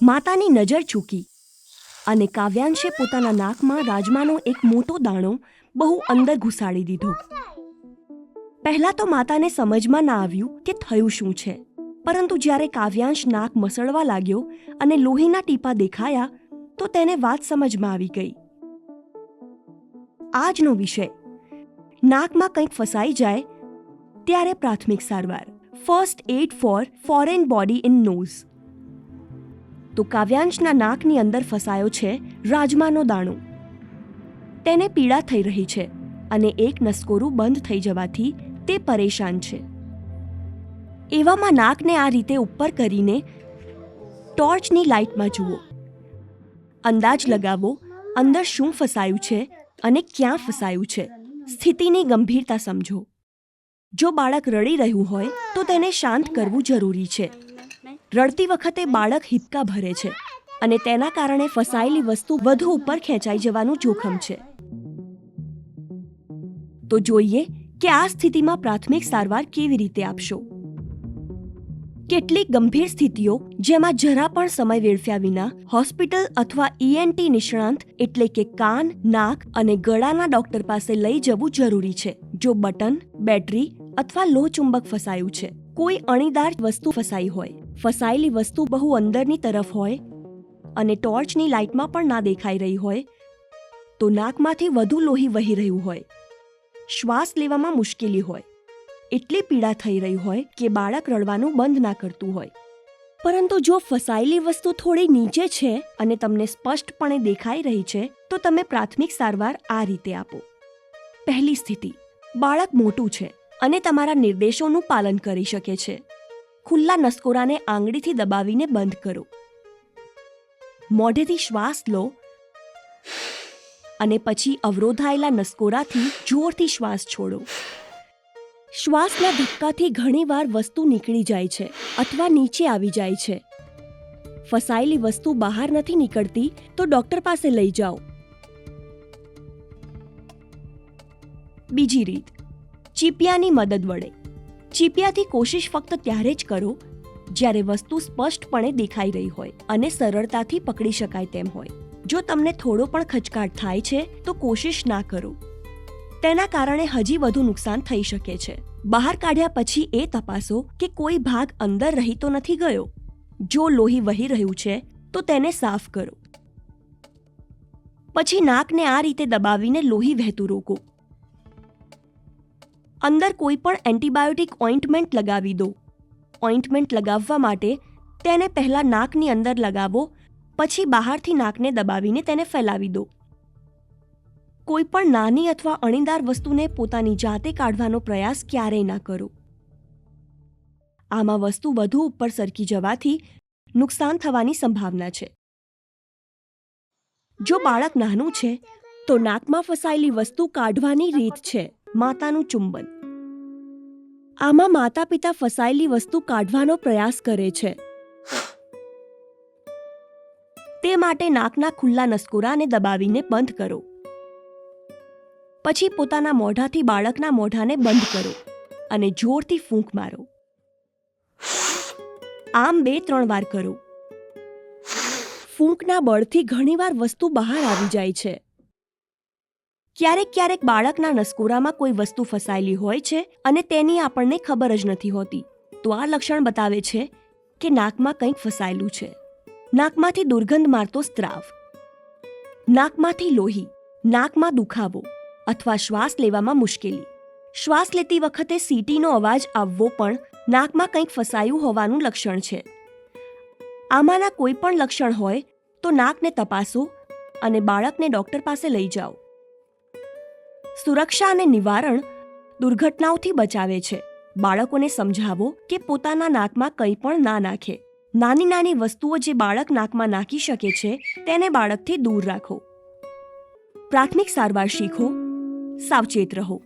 માતાની નજર ચૂકી અને કાવ્યાંશે પોતાના નાકમાં રાજમાનો એક મોટો દાણો બહુ અંદર ઘુસાડી દીધો. પહેલા તો માતાને સમજમાં ના આવ્યું કે થયું શું છે, પરંતુ જ્યારે કાવ્યાંશ નાક મસળવા લાગ્યો અને લોહીના ટીપા દેખાયા તો તેને વાત સમજમાં આવી ગઈ. આજનો વિષય નાકમાં કંઈક ફસાઈ જાય ત્યારે પ્રાથમિક સારવાર, first aid for foreign body in nose. તો કાવ્યાંશના નાકની અંદર ફસાયો છે રાજમાનો દાણો. તેને પીડા થઈ રહી છે અને એક નસકોરું બંધ થઈ જવાથી તે પરેશાન છે. એવામાં નાકને આ રીતે ઉપર કરીને ટોર્ચની લાઇટમાં જુઓ. અંદાજ લગાવો અંદર શું ફસાયું છે અને ક્યાં ફસાયું છે. સ્થિતિની ગંભીરતા સમજો. જો બાળક રડી રહ્યું હોય તો તેને શાંત કરવું જરૂરી છે. રડતી વખતે બાળક હિપકા ભરે છે અને તેના કારણે ફસાયેલી વસ્તુ વધુ ઉપર ખેંચાઈ જવાનું જોખમ છે. તો જોઈએ કે આ સ્થિતિમાં પ્રાથમિક સારવાર કેવી રીતે આપશો. કેટલીક ગંભીર સ્થિતિઓ જેમાં જરા પણ સમય વેડફ્યા વિના હોસ્પિટલ અથવા ENT નિષ્ણાંત એટલે કે કાન, નાક અને ગળાના ડોક્ટર પાસે લઈ જવું જરૂરી છે. જો બટન, બેટરી અથવા લોહચુંબક ફસાયું છે, કોઈ અણીદાર વસ્તુ ફસાઈ હોય, ફસાયેલી વસ્તુ બહુ અંદરની તરફ હોય અને ટોર્ચની લાઇટમાં પણ ના દેખાઈ રહી હોય, તો નાકમાંથી વધુ લોહી વહી રહ્યું હોય, શ્વાસ લેવામાં મુશ્કેલી હોય, એટલી પીડા થઈ રહી હોય કે બાળક રડવાનું બંધ ના કરતું હોય. પરંતુ જો ફસાયેલી વસ્તુ થોડી નીચે છે અને તમને સ્પષ્ટપણે દેખાઈ રહી છે તો તમે પ્રાથમિક સારવાર આ રીતે આપો. પહેલી સ્થિતિ, બાળક મોટું છે અને તમારા નિર્દેશોનું પાલન કરી શકે છે. ખુલ્લા નસકોરાને આંગળીથી દબાવીને બંધ કરો. મોઢેથી શ્વાસ લો અને પછી અવરોધાયેલા નસકોરાથી જોરથી શ્વાસ છોડો. શ્વાસના ધક્કાથી ઘણીવાર વસ્તુ નીકળી જાય છે અથવા નીચે આવી જાય છે. ફસાયેલી વસ્તુ બહાર નથી નીકળતી તો ડોક્ટર પાસે લઈ જાઓ. બીજી રીત, ચીપિયાની મદદ વડે. ચીપિયાથી કોશિશ ફક્ત ત્યારે જ કરો જ્યારે વસ્તુ સ્પષ્ટપણે દેખાઈ રહી હોય અને સરળતાથી પકડી શકાય તેમ હોય. જો તમને થોડો પણ ખચકાટ થાય છે તો કોશિશ ના કરો. તેના કારણે હજી વધુ નુકસાન થઈ શકે છે. બહાર કાઢ્યા પછી એ તપાસો કે કોઈ ભાગ અંદર રહી તો નથી ગયો. જો લોહી વહી રહ્યું છે તો તેને સાફ કરો. પછી નાકને આ રીતે દબાવીને લોહી વહેતું રોકો. અંદર કોઈ પણ એન્ટીબાયોટિક ઓઇન્ટમેન્ટ લગાવી દો. ઓઇન્ટમેન્ટ લગાવવા માટે તેને પહેલા નાકની અંદર લગાવો, પછી બહારથી નાકને દબાવીને તેને ફેલાવી દો. કોઈ પણ નાની અથવા અણીદાર વસ્તુને પોતાની જાતે કાઢવાનો પ્રયાસ ક્યારેય ના કરો. આમાં વસ્તુ વધુ ઉપર સરકી જવાથી નુકસાન થવાની સંભાવના છે. જો બાળક નાનું છે તો નાકમાં ફસાયેલી વસ્તુ કાઢવાની રીત છે માતાનું ચુંબન. આમાં માતા પિતા ફસાયેલી વસ્તુ કાઢવાનો પ્રયાસ કરે છે. તે માટે નાકના ખુલ્લા નસકોરાને દબાવીને બંધ કરો. પછી પોતાના મોઢાથી બાળકના મોઢાને બંધ કરો અને જોરથી ફૂંક મારો. આમ 2-3 વાર કરો. ફૂંકના બળથી ઘણીવાર વસ્તુ બહાર આવી જાય છે. ક્યારેક બાળકના નસકોરામાં કોઈ વસ્તુ ફસાયેલી હોય છે અને તેની આપણને ખબર જ નથી હોતી. તો આ લક્ષણ બતાવે છે કે નાકમાં કંઈક ફસાયેલું છે. નાકમાંથી દુર્ગંધ મારતો સ્ત્રાવ, નાકમાંથી લોહી, નાકમાં દુખાવો અથવા શ્વાસ લેવામાં મુશ્કેલી. શ્વાસ લેતી વખતે સીટીનો અવાજ આવવો પણ નાકમાં કંઈક ફસાયું હોવાનું લક્ષણ છે. આમાંના કોઈ પણ લક્ષણ હોય તો નાકને તપાસો અને બાળકને ડોક્ટર પાસે લઈ જાઓ. સુરક્ષા અને નિવારણ દુર્ઘટનાઓથી બચાવે છે. બાળકોને સમજાવો કે પોતાના નાકમાં કંઈ પણ ના નાખે. નાની વસ્તુઓ જે બાળક નાકમાં નાખી શકે છે તેને બાળકથી દૂર રાખો. પ્રાથમિક સારવાર શીખો, સાવચેત રહો.